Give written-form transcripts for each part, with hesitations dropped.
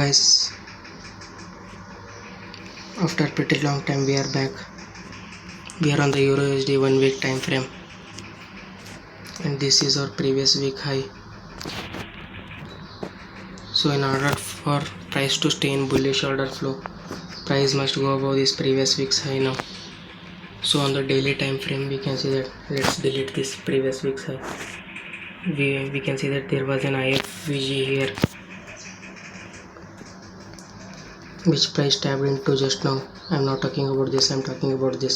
Guys, after a pretty long time we are back. We are on the Euro USD 1 week time frame, and this is our previous week high. So in order for price to stay in bullish order flow, price must go above this previous week's high now. So on the daily time frame we can see that, let's delete this previous week's high. We can see that there was an IFVG here which price tapped into just now. I'm not talking about this, I'm talking about this.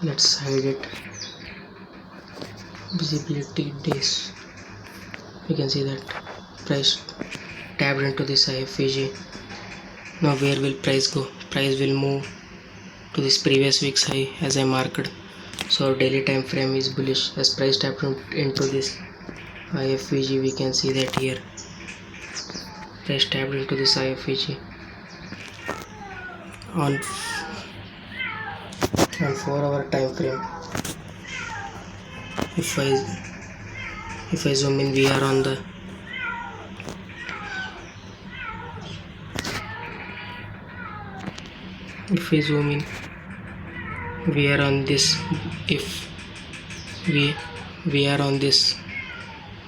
Let's hide it. Visibility days. We can see that price tapped into this IFVG. Now where will price go? Price will move to this previous week's high as I marked. So our daily time frame is bullish as price tapped into this IFVG. We can see that here price tapped into this IFVG on 4-hour time frame. If I zoom in, we are on the we are on this. If we are on this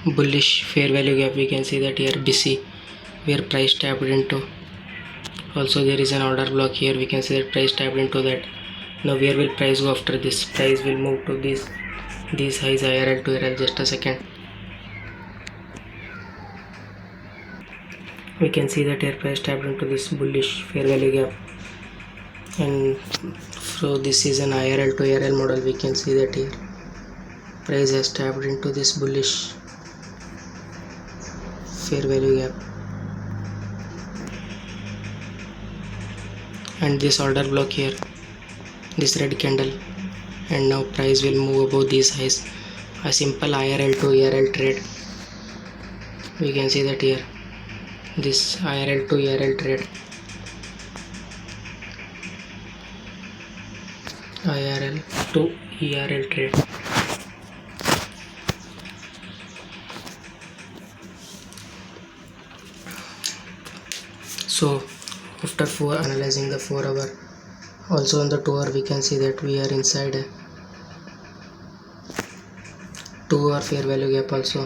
bullish fair value gap, we can see that here BC where price tapped into. Also there is an order block here, we can see that price tapped into that. Now where will price go after this? Price will move to these highs, IRL to RL. Just a second. We can see that here price tapped into this bullish fair value gap, and so this is an IRL to RL model. We can see that here price has tapped into this bullish fair value gap, and this order block here, this red candle, and now price will move above these highs. A simple IRL to ERL trade. We can see that here this IRL to ERL trade, IRL to ERL trade. So after analyzing the 4-hour, also on the 2-hour, we can see that we are inside a 2-hour fair value gap also.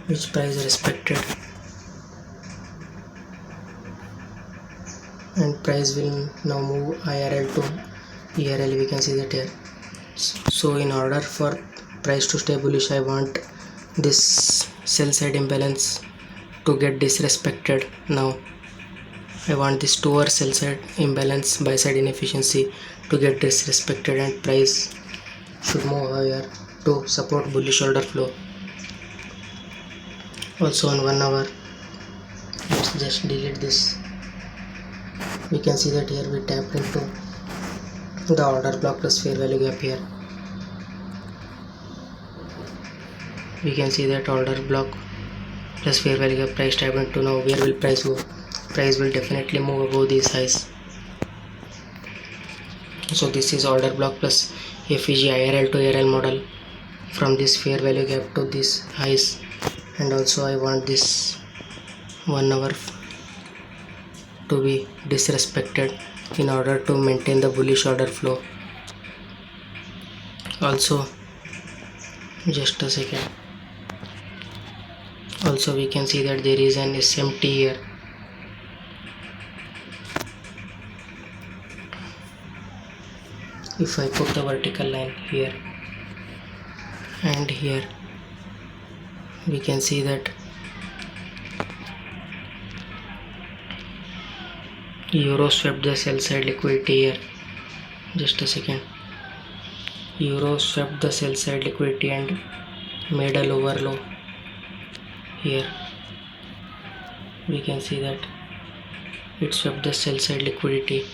Which price respected, and price will now move IRL to ERL. We can see that here. So in order for price to stay bullish, I want this sell side imbalance to get disrespected. Now I want this 2-hour sell side imbalance, buy side inefficiency to get disrespected, and price should move higher to support bullish order flow. Also on 1 hour, let's just delete this. We can see that here we tapped into the order block plus fair value gap here. We can see that order block plus fair value gap, price tapped into. Now where will price go? Price will definitely move above these highs. So this is order block plus FEG IRL to RL model from this fair value gap to these highs, and also I want this 1 hour to be disrespected in order to maintain the bullish order flow. Also, just a second. Also we can see that there is an SMT here. If I put the vertical line here and here, we can see that Euro swept the sell side liquidity here. Just a second. Euro swept the sell side liquidity and made a lower low here. We can see that it swept the sell side liquidity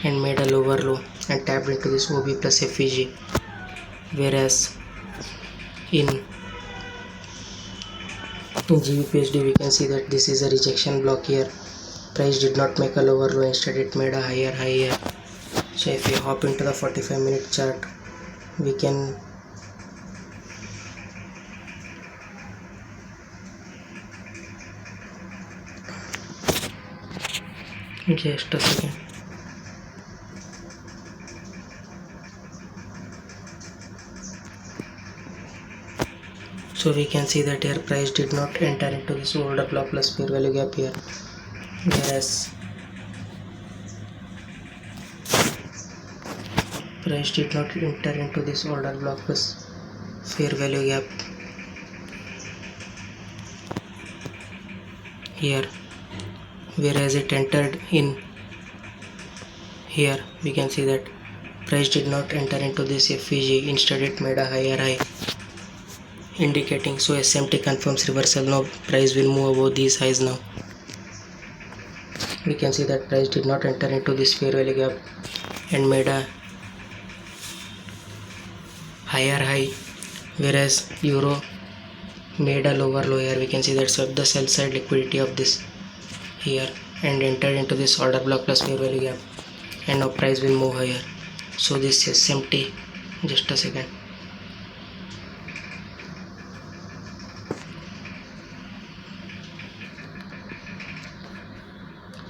and made a lower low and tapped into this OB plus FEG, whereas in GBPSD we can see that this is a rejection block here. Price did not make a lower low, instead it made a higher high here. So if we hop into the 45-minute chart, we can Just a second. So we can see that here price did not enter into this order block plus fair value gap here, whereas price did not enter into this order block plus fair value gap here, whereas it entered in here. We can see that price did not enter into this FVG, instead it made a higher high, indicating so SMT confirms reversal. Now price will move above these highs. Now we can see that price did not enter into this fair value gap and made a higher high, whereas euro made a lower low here. We can see that swept the sell side liquidity of this here and entered into this order block plus fair value gap, and now price will move higher. So this SMT, just a second.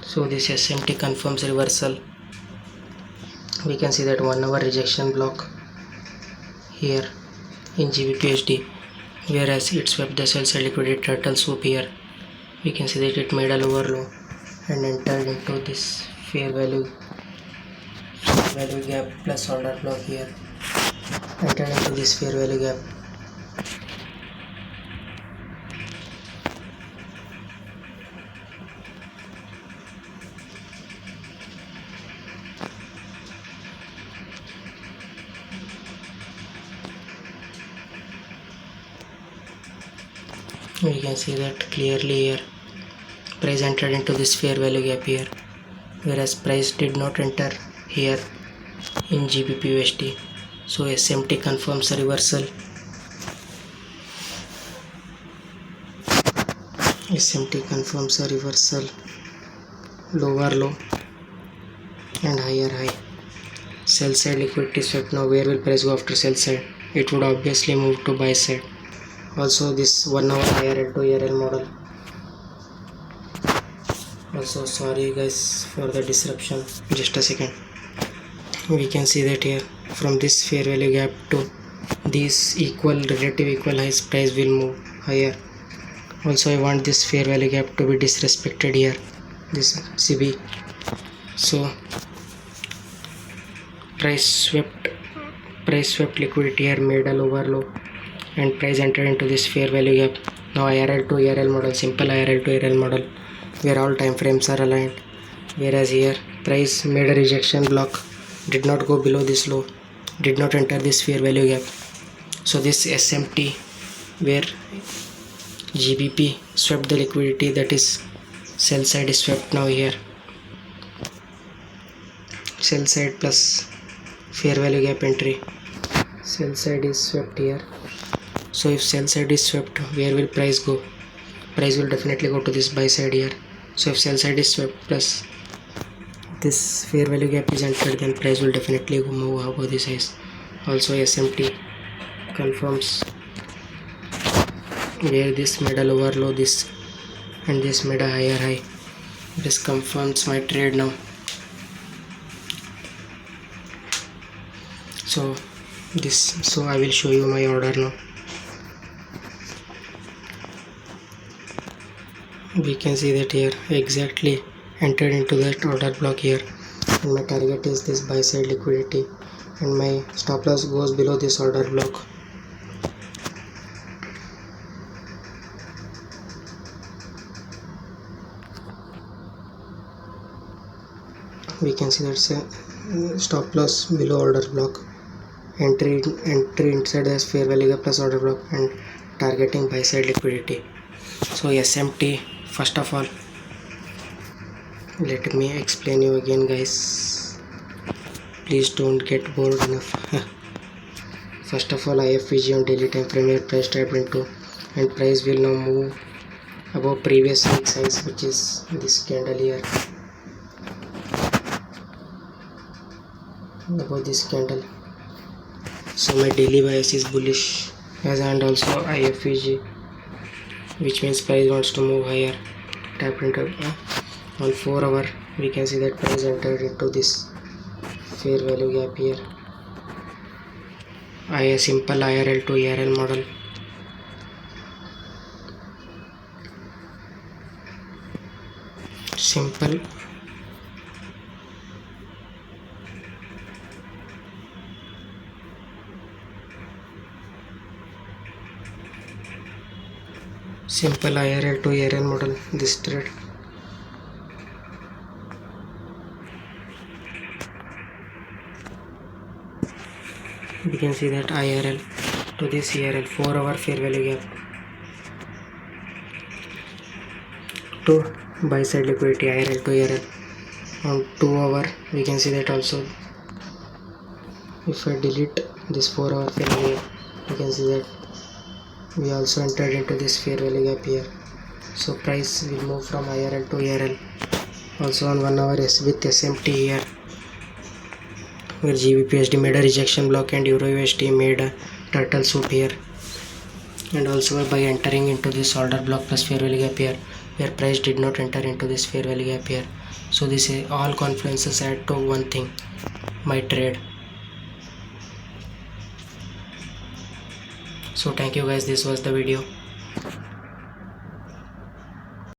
So this SMT confirms reversal. We can see that 1 hour rejection block here in GBPUSD, whereas it swept the sell side liquidity turtle swoop here. We can see that it made a lower low and entered into this fair value gap plus order block here, entered into this fair value gap. We can see that clearly here. Price entered into this fair value gap here, whereas price did not enter here in GBPUSD. So SMT confirms a reversal. SMT confirms a reversal, lower low and higher high. Sell side liquidity swept. Now where will price go after sell side? It would obviously move to buy side. Also this 1 hour IRL to ARL model. Also sorry guys for the disruption, just a second. We can see that here from this fair value gap to these relative equal highs, price will move higher. Also I want this fair value gap to be disrespected here, this CB. So price swept liquidity here, made a lower low and price entered into this fair value gap. Now IRL to ARL model, simple IRL to ARL model, where all time frames are aligned, whereas here price made a rejection block, did not go below this low, did not enter this fair value gap. So this SMT where GBP swept the liquidity, that is sell side is swept now here, sell side plus fair value gap entry, sell side is swept here. So if sell side is swept, where will price go? Price will definitely go to this buy side here. So if sell side is swept plus this fair value gap is entered, then price will definitely move above this size. Also SMT confirms where this made a lower low, this and this made a higher high. This confirms my trade now. So I will show you my order now. We can see that here exactly entered into that order block here, and my target is this buy side liquidity, and my stop loss goes below this order block. We can see that's a stop loss below order block, entry inside the fair value gap plus order block, and targeting buy side liquidity. So SMT, first of all, let me explain you again guys, please don't get bored enough. First of all, IFVG on daily time frame here, price tapped into, and price will now move above previous week size, which is this candle here, above this candle. So my daily bias is bullish, and also IFVG, which means price wants to move higher, tapped into on 4 hour we can see that price entered into this fair value gap here. A simple IRL to ARL model. Simple IRL to ARL model, this trade. We can see that IRL to this ARL 4-hour fair value gap to buy side liquidity IRL to ARL. On 2-hour we can see that also. If I delete this 4-hour fair value gap, you can see that we also entered into this fair value gap here. So price will move from IRL to ARL. Also on 1 hour with SMT here, where GBPSD made a rejection block and Euro USD made a turtle soup here. And also by entering into this order block plus fair value gap here, where price did not enter into this fair value gap here. So this is all confluences add to one thing, my trade. So thank you guys, this was the video.